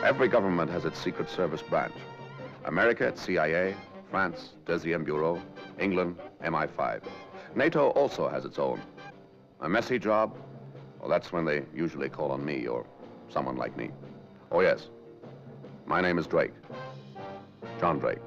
Every government has its Secret Service branch. America, its CIA, France, Deuxième Bureau, England, MI5. NATO also has its own. A messy job? Well, that's when they usually call on me or someone like me. Oh, yes. My name is Drake. John Drake.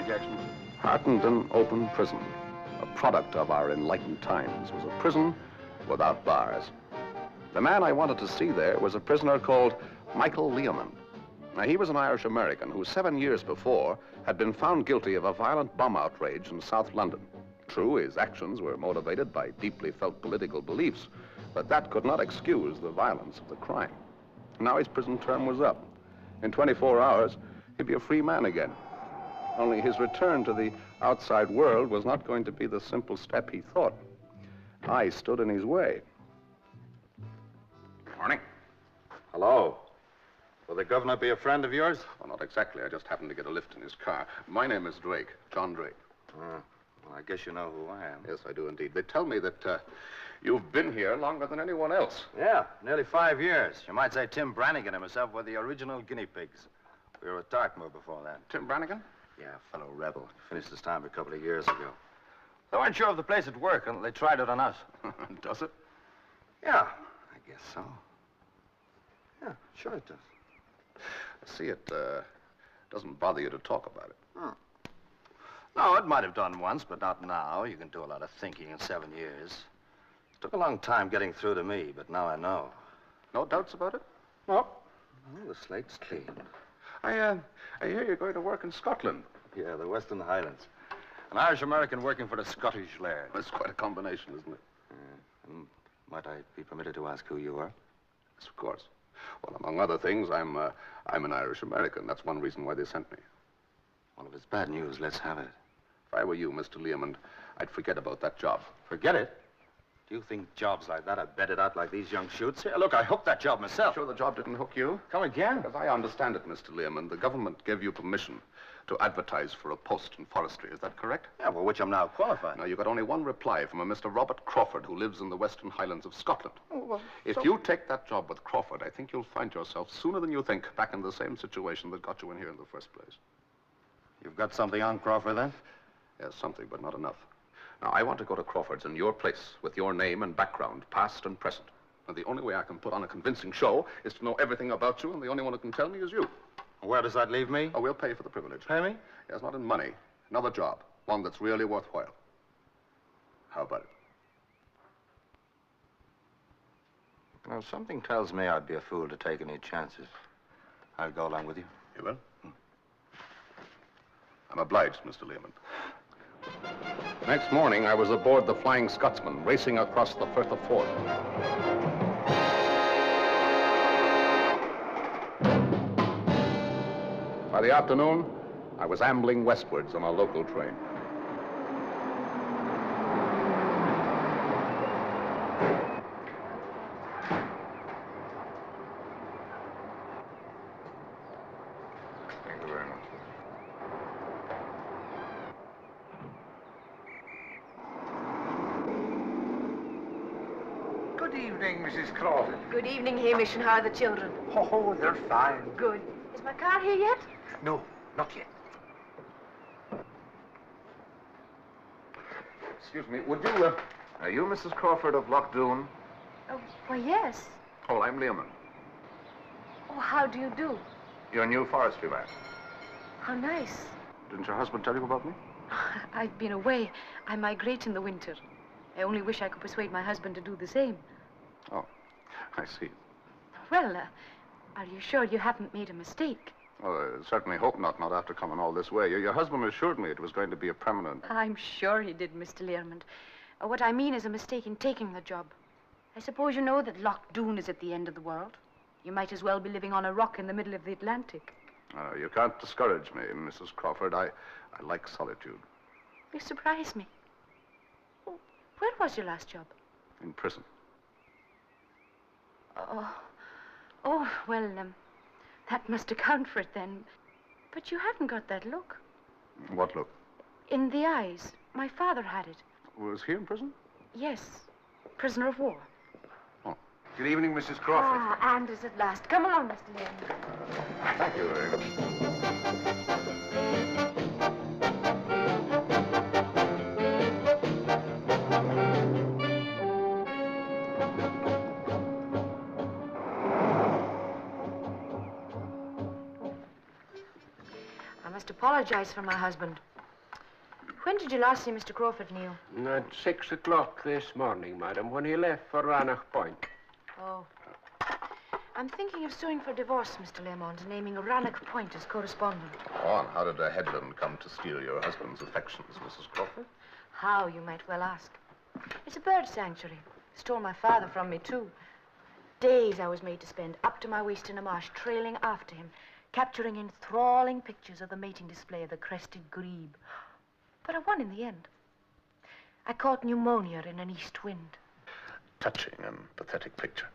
Jackson. Hartenden Open Prison, a product of our enlightened times, was a prison without bars. The man I wanted to see there was a prisoner called Michael Learmonth. Now, he was an Irish-American who 7 years before had been found guilty of a violent bomb outrage in South London. True, his actions were motivated by deeply felt political beliefs, but that could not excuse the violence of the crime. Now his prison term was up. In 24 hours, he'd be a free man again. Only his return to the outside world was not going to be the simple step he thought. I stood in his way. Morning. Hello. Will the governor be a friend of yours? Well, not exactly. I just happened to get a lift in his car. My name is Drake, John Drake. Well, I guess you know who I am. Yes, I do indeed. They tell me that you've been here longer than anyone else. Yeah, nearly 5 years. You might say Tim Brannigan and myself were the original guinea pigs. We were at Dartmoor before that. Tim Brannigan? Yeah, fellow rebel. Finished his time a couple of years ago. They weren't sure of the place would work, and they tried it on us. Does it? Yeah, I guess so. Yeah, sure it does. I see it doesn't bother you to talk about it. No, it might have done once, but not now. You can do a lot of thinking in 7 years. It took a long time getting through to me, but now I know. No doubts about it? No. Well, the slate's clean. I hear you're going to work in Scotland. Yeah, the Western Highlands. An Irish-American working for the Scottish Laird. That's quite a combination, isn't it? Might I be permitted to ask who you are? Yes, of course. Well, among other things, I'm an Irish-American. That's one reason why they sent me. Well, if it's bad news, let's have it. If I were you, Mr. Learmonth, I'd forget about that job. Forget it? Do you think jobs like that are bedded out like these young shoots? Here, look, I hooked that job myself. Sure the job didn't hook you? Come again? As I understand it, Mr. Learmonth, the government gave you permission to advertise for a post in forestry. Is that correct? Yeah, for which I'm now qualified. Now, you got only one reply from a Mr. Robert Crawford, who lives in the Western Highlands of Scotland. Oh, well, if you take that job with Crawford, I think you'll find yourself, sooner than you think, back in the same situation that got you in here in the first place. You've got something on Crawford, then? Yes, something, but not enough. Now, I want to go to Crawford's in your place, with your name and background, past and present. And the only way I can put on a convincing show is to know everything about you, and the only one who can tell me is you. Where does that leave me? Oh, we'll pay for the privilege. Pay me? Yes, not in money. Another job. One that's really worthwhile. How about it? Well, something tells me I'd be a fool to take any chances. I'll go along with you. You will? I'm obliged, Mr. Learmonth. Next morning, I was aboard the Flying Scotsman, racing across the Firth of Forth. By the afternoon, I was ambling westwards on a local train. Thank you very much. Good evening, Mrs. Crawford. Good evening, Hamish, and how are the children? Oh, they're fine. Good. Is my car here yet? No, not yet. Excuse me, would you, are you Mrs. Crawford of Lochdoon? Oh, why, yes. Oh, I'm Learmonth. Oh, how do you do? Your new forestry man. How nice. Didn't your husband tell you about me? I've been away. I migrate in the winter. I only wish I could persuade my husband to do the same. Oh, I see. Well, are you sure you haven't made a mistake? Well, I certainly hope not after coming all this way. Your husband assured me it was going to be a permanent... I'm sure he did, Mr. Learmond. What I mean is a mistake in taking the job. I suppose you know that Loch Doon is at the end of the world. You might as well be living on a rock in the middle of the Atlantic. You can't discourage me, Mrs. Crawford. I like solitude. You surprise me. Oh, where was your last job? In prison. Oh, well, that must account for it then. But you haven't got that look. What look? In the eyes. My father had it. Was he in prison? Yes. Prisoner of war. Oh. Good evening, Mrs. Crawford. Ah, Anders at last. Come along, Mr. Learmond. Thank you very much. I must apologize for my husband. When did you last see Mr. Crawford, Neil? At 6 o'clock this morning, madam, when he left for Rannoch Point. Oh. I'm thinking of suing for divorce, Mr. Learmond, and naming Rannoch Point as correspondent. Oh, and how did a headland come to steal your husband's affections, Mrs. Crawford? How, you might well ask. It's a bird sanctuary. Stole my father from me, too. Days I was made to spend up to my waist in a marsh, trailing after him, capturing enthralling pictures of the mating display of the crested grebe. But I won in the end. I caught pneumonia in an east wind. Touching and pathetic picture.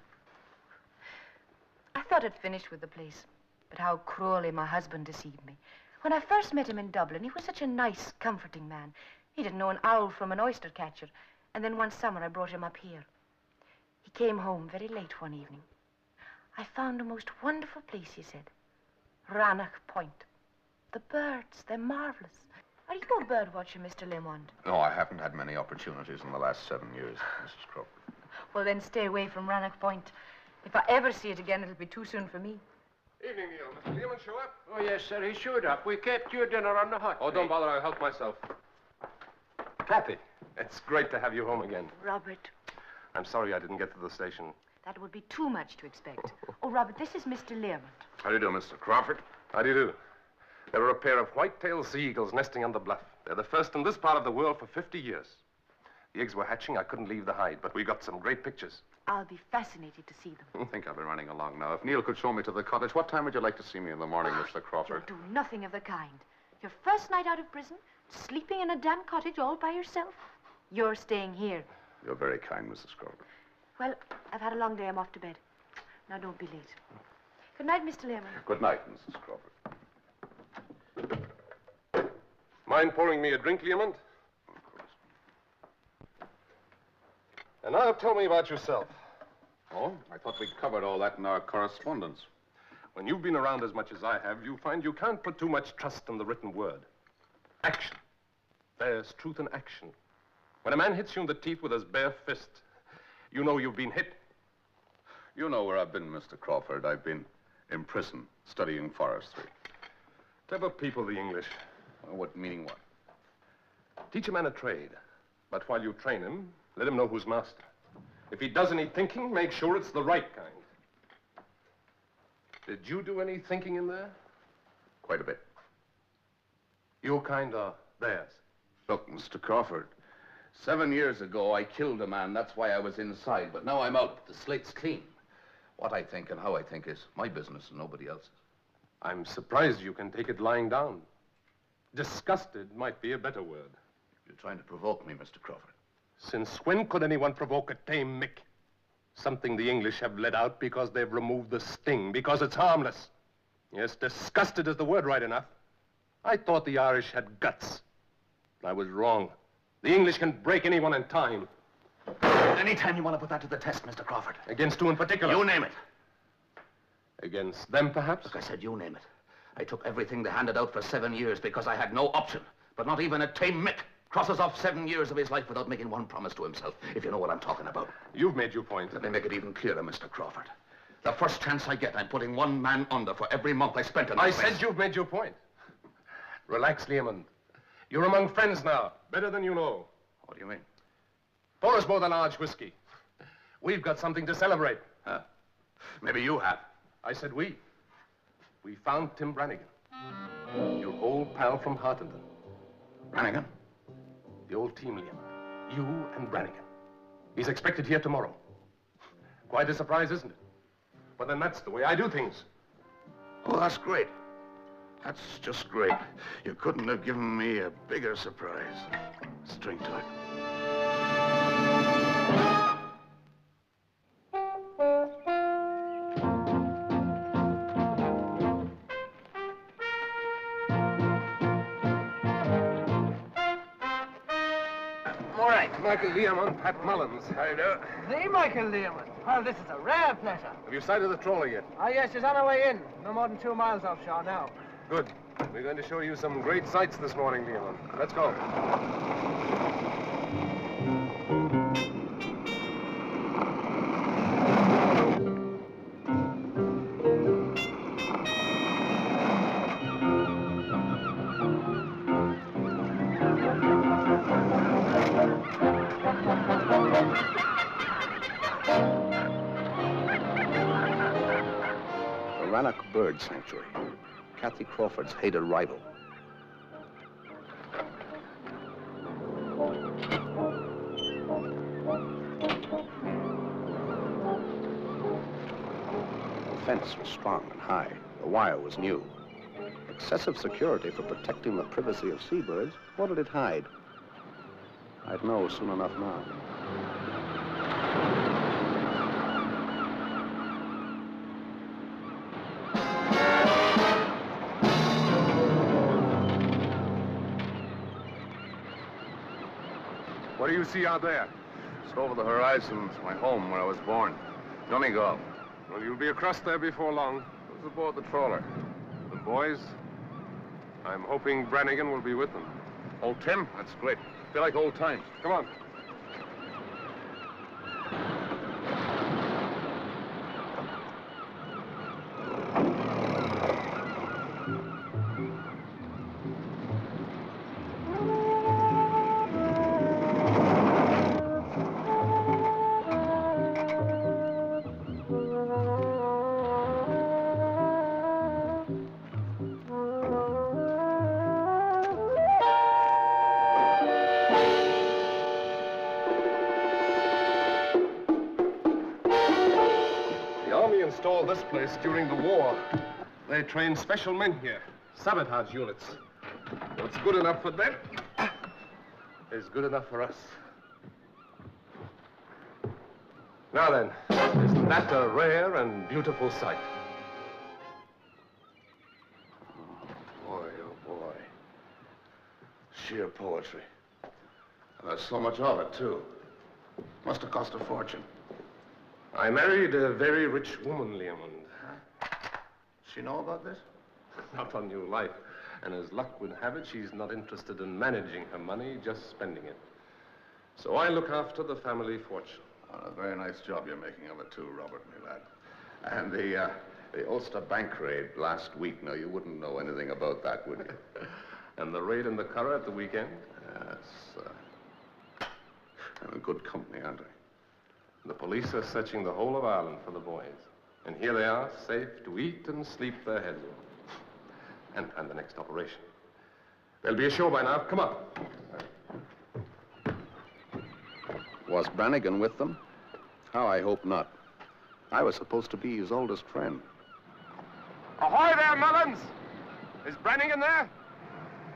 I thought I'd finished with the place, but how cruelly my husband deceived me. When I first met him in Dublin, he was such a nice, comforting man. He didn't know an owl from an oyster catcher. And then one summer I brought him up here. He came home very late one evening. I found a most wonderful place, he said. Rannoch Point. The birds, they're marvelous. Are you a bird watcher, Mr. Learmond? No, I haven't had many opportunities in the last 7 years, Mrs. Crawford. Well, then stay away from Rannoch Point. If I ever see it again, it'll be too soon for me. Evening, Neil. Mr. Learmond show up? Oh, yes, sir, he showed up. We kept your dinner on the hot Oh, plate. don't bother. I'll help myself. Kathy, it's great to have you home again. Robert, I'm sorry I didn't get to the station. that would be too much to expect. Oh, Robert, this is Mr. Learmond. How do you do, Mr. Crawford? How do you do? There are a pair of white-tailed sea eagles nesting on the bluff. They're the first in this part of the world for 50 years. The eggs were hatching. I couldn't leave the hide, but we got some great pictures. I'll be fascinated to see them. I think I'll be running along now. If Neil could show me to the cottage, what time would you like to see me in the morning, Mr. Crawford? You'll do nothing of the kind. Your first night out of prison, sleeping in a damp cottage all by yourself. You're staying here. You're very kind, Mrs. Crawford. Well, I've had a long day. I'm off to bed. Now, don't be late. Good night, Mr. Learmond. Good night, Mrs. Crawford. Mind pouring me a drink, Learmond? And now tell me about yourself. Oh, I thought we'd covered all that in our correspondence. When you've been around as much as I have, you find you can't put too much trust in the written word. Action. There's truth in action. When a man hits you in the teeth with his bare fist, you know you've been hit. You know where I've been, Mr. Crawford. I've been in prison, studying forestry. Type of people, the English. What meaning what? Teach a man a trade, but while you train him, let him know who's master. If he does any thinking, make sure it's the right kind. Did you do any thinking in there? Quite a bit. Your kind are theirs. Look, Mr. Crawford, 7 years ago I killed a man. That's why I was inside. But now I'm out. The slate's clean. What I think and how I think is my business and nobody else's. I'm surprised you can take it lying down. Disgusted might be a better word. You're trying to provoke me, Mr. Crawford. Since when could anyone provoke a tame Mick? Something the English have let out because they've removed the sting, because it's harmless. Yes, disgusted is the word right enough. I thought the Irish had guts. I was wrong. The English can break anyone in time. Anytime you want to put that to the test, Mr. Crawford. Against two in particular. You name it. Against them, perhaps? Look, I said you name it. I took everything they handed out for 7 years because I had no option. But not even a tame Mick crosses off 7 years of his life without making one promise to himself, if you know what I'm talking about. You've made your point. Let me make it even clearer, Mr. Crawford. The first chance I get, I'm putting one man under for every month I spent in I this place. said you've made your point. Relax, Learmond. You're among friends now, better than you know. What do you mean? Pour us both a large whiskey. We've got something to celebrate. Huh? Maybe you have. I said we. We found Tim Brannigan. Your old pal from Hartington. Brannigan? The old team, Liam. You and Brannigan. He's expected here tomorrow. Quite a surprise, isn't it? But then that's the way I do things. Oh, that's great. That's just great. You couldn't have given me a bigger surprise. Let's drink to it. All right. Michael Liam, Pat Mullins. How do you do? The Michael Lehman. Well, this is a rare pleasure. Have you sighted the trawler yet? Ah, yes, she's on her way in. No more than 2 miles offshore now. Good. We're going to show you some great sights this morning, Liam. Let's go. The Rannoch Bird Sanctuary. Kathy Crawford's hated rival. The fence was strong and high. The wire was new. Excessive security for protecting the privacy of seabirds. What did it hide? I'd know soon enough now. What do you see out there? It's over the horizon. It's my home where I was born. Donegal. Well, you'll be across there before long. Who's aboard the trawler? The boys? I'm hoping Brannigan will be with them. Old Tim? That's great. Feel like old times. Come on. Installed this place during the war. They trained special men here, sabotage units. What's good enough for them is good enough for us. Now then, isn't that a rare and beautiful sight? Boy, oh boy. Sheer poetry. And there's so much of it, too. Must have cost a fortune. I married a very rich woman, Leomund. She know about this? Not on your life. And as luck would have it, she's not interested in managing her money, just spending it. So I look after the family fortune. Oh, a very nice job you're making of it, too, Robert, my lad. And the Ulster Bank raid last week, now, you wouldn't know anything about that, would you? And the raid in the Curragh at the weekend? Yes. I'm in good company, aren't I? The police are searching the whole of Ireland for the boys. And here they are, safe to eat and sleep their heads off. And plan the next operation. There'll be a show by now. Come on. Was Brannigan with them? How I hope not. I was supposed to be his oldest friend. Ahoy there, Mullins! Is Brannigan there?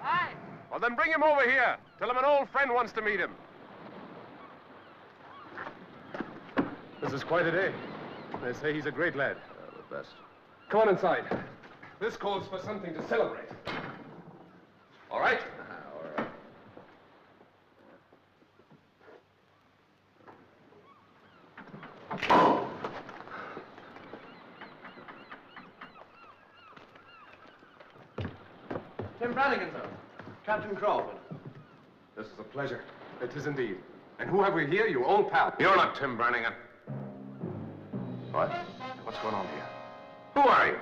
Aye. Well, then bring him over here. Tell him an old friend wants to meet him. This is quite a day. They say he's a great lad. The best. Come on inside. This calls for something to celebrate. All right? All right. Tim Brannigan, sir. Captain Crawford. This is a pleasure. It is indeed. And who have we here? Your old pal. You're not Tim Brannigan. What? What's going on here? Who are you?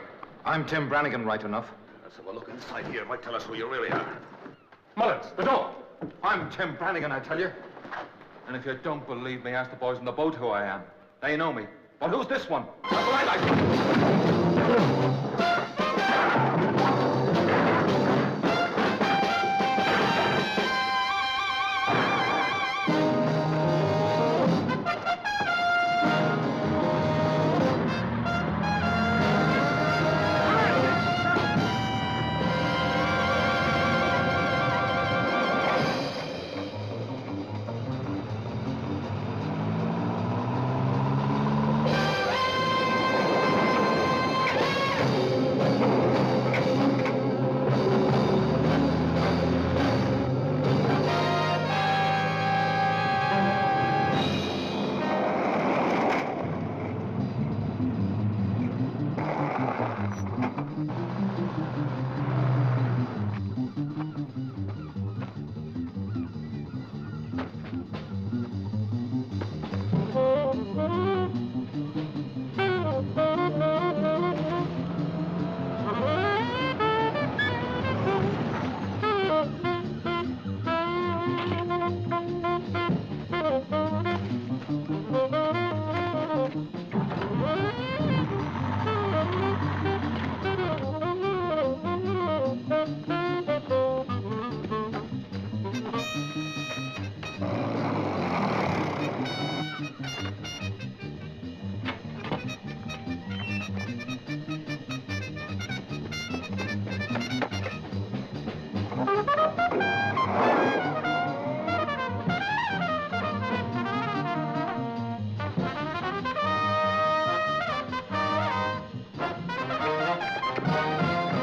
I'm Tim Brannigan, right enough. Let's have a look inside here. It might tell us who you really are. Mullins, the door. I'm Tim Brannigan, I tell you. And if you don't believe me, ask the boys in the boat who I am. They know me. But who's this one? That's what I like.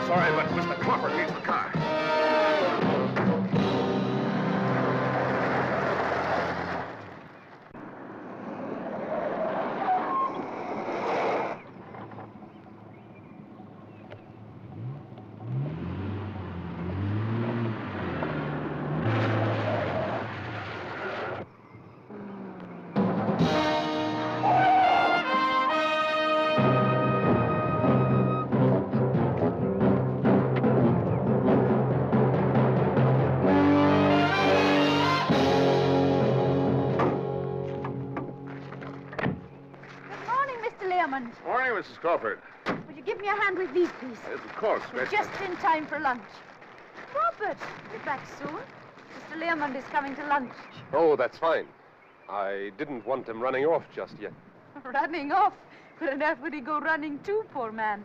Sorry, but Mr. Crawford needs the car. Morning, Mrs. Crawford. Will you give me a hand with these, please? Yes, of course. We're just in time for lunch. Robert, you're back soon. Mr. Learmond is coming to lunch. Oh, that's fine. I didn't want him running off just yet. Running off? Where on earth would he go running to, poor man?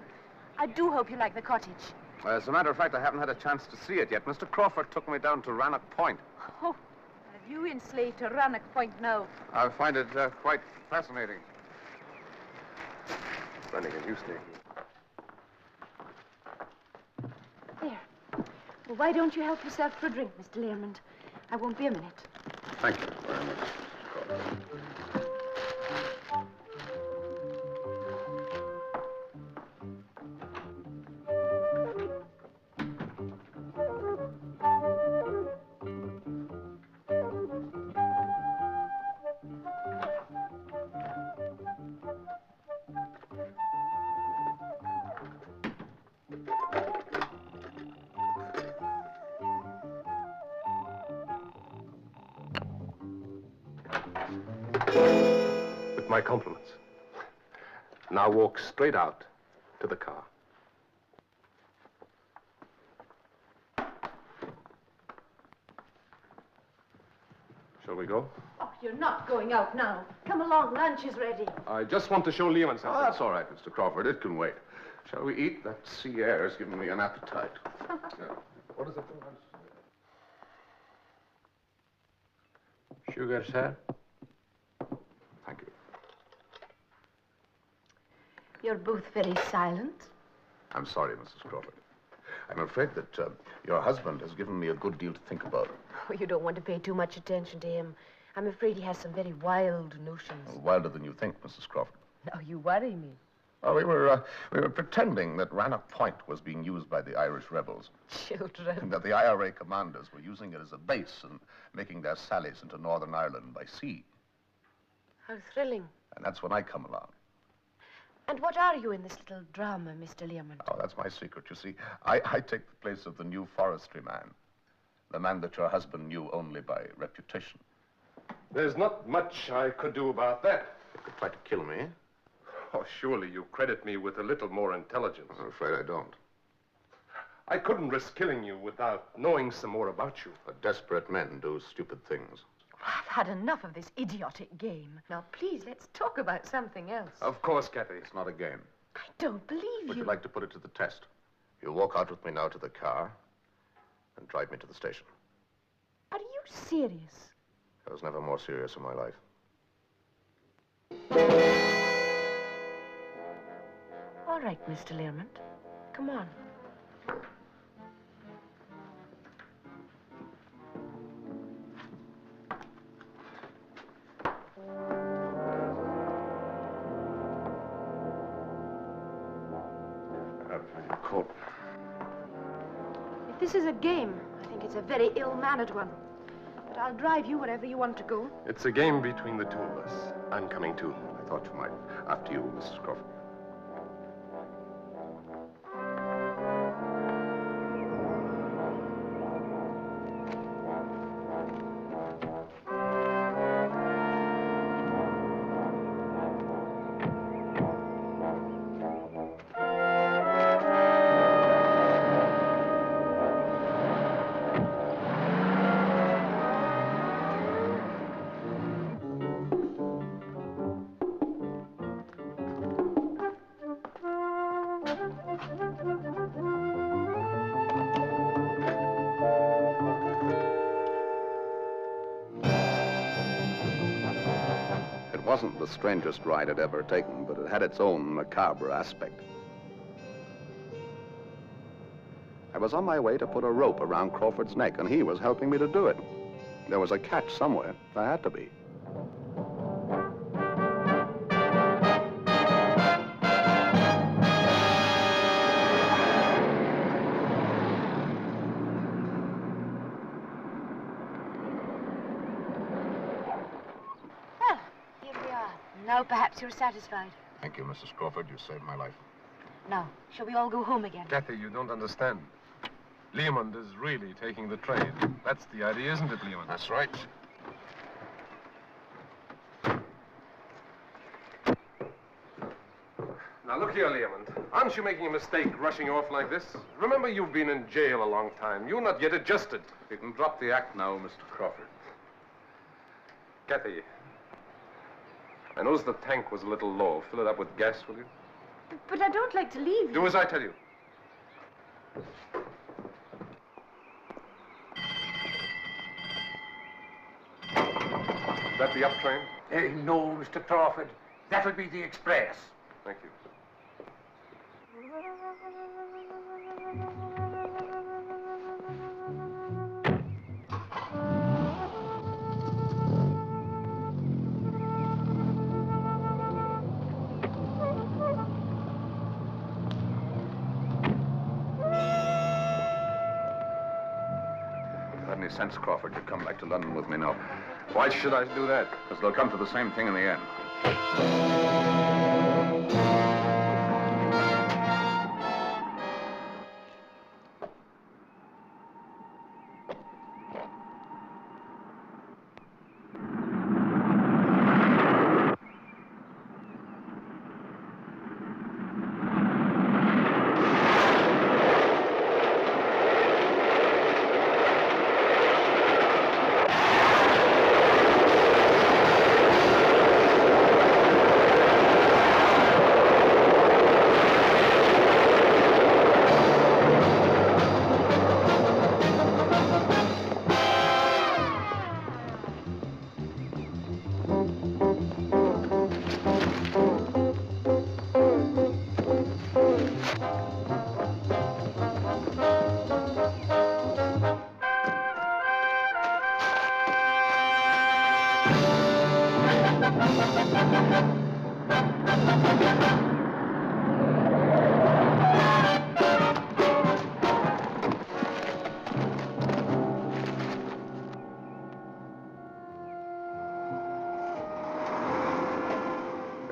I do hope you like the cottage. As a matter of fact, I haven't had a chance to see it yet. Mr. Crawford took me down to Rannoch Point. Oh, have you enslaved to Rannoch Point now? I find it quite fascinating. Brannigan, you stay here. There. Well, why don't you help yourself to a drink, Mr. Learmond? I won't be a minute. Thank you very much, Mrs. Crawford. With my compliments. Now walk straight out to the car. Shall we go? Oh, you're not going out now. Come along, lunch is ready. I just want to show Lehman something. Oh, that's all right, Mr. Crawford. It can wait. Shall we eat? That sea air has given me an appetite. What is it for lunch? Sugar, sir? Thank you. You're both very silent. I'm sorry, Mrs. Crawford. I'm afraid that your husband has given me a good deal to think about. Oh, you don't want to pay too much attention to him. I'm afraid he has some very wild notions. Wilder than you think, Mrs. Crawford. Now, you worry me. Well, we were pretending that Rannoch Point was being used by the Irish rebels. Children. And that the IRA commanders were using it as a base and making their sallies into Northern Ireland by sea. How thrilling. And that's when I come along. And what are you in this little drama, Mr. Learmond? Oh, that's my secret, you see. I take the place of the new forestry man. The man that your husband knew only by reputation. There's not much I could do about that. You could try to kill me. Oh, surely you credit me with a little more intelligence. I'm afraid I don't. I couldn't risk killing you without knowing some more about you. But desperate men do stupid things. I've had enough of this idiotic game. Now, please, let's talk about something else. Of course, Kathy. It's not a game. I don't believe Would you. you like to put it to the test? You'll walk out with me now to the car and drive me to the station. Are you serious? I was never more serious in my life. All right, Mr. Learmont. Come on. Coat. If this is a game, I think it's a very ill-mannered one. But I'll drive you wherever you want to go. It's a game between the two of us. I'm coming too. I thought you might. After you, Mrs. Crawford. It wasn't the strangest ride I'd ever taken, but it had its own macabre aspect. I was on my way to put a rope around Crawford's neck, and he was helping me to do it. There was a catch somewhere. There had to be. Well, here we are. Now perhaps you're satisfied. Thank you, Mrs. Crawford. You saved my life. Now, shall we all go home again? Kathy, you don't understand. Learmont is really taking the train. That's the idea, isn't it, Learmont? That's right. Now, look here, Learmont. Aren't you making a mistake rushing off like this? Remember, you've been in jail a long time. You're not yet adjusted. You can drop the act now, Mr. Crawford. Kathy, I noticed the tank was a little low. Fill it up with gas, will you? But I don't like to leave you. Do as I tell you. Is that the up train? No, Mr. Crawford. That'll be the express. Thank you. Any sense, Crawford, you come back to London with me now. Why should I do that? Because they'll come to the same thing in the end.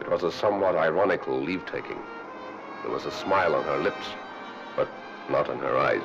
It was a somewhat ironical leave-taking. There was a smile on her lips, but not in her eyes.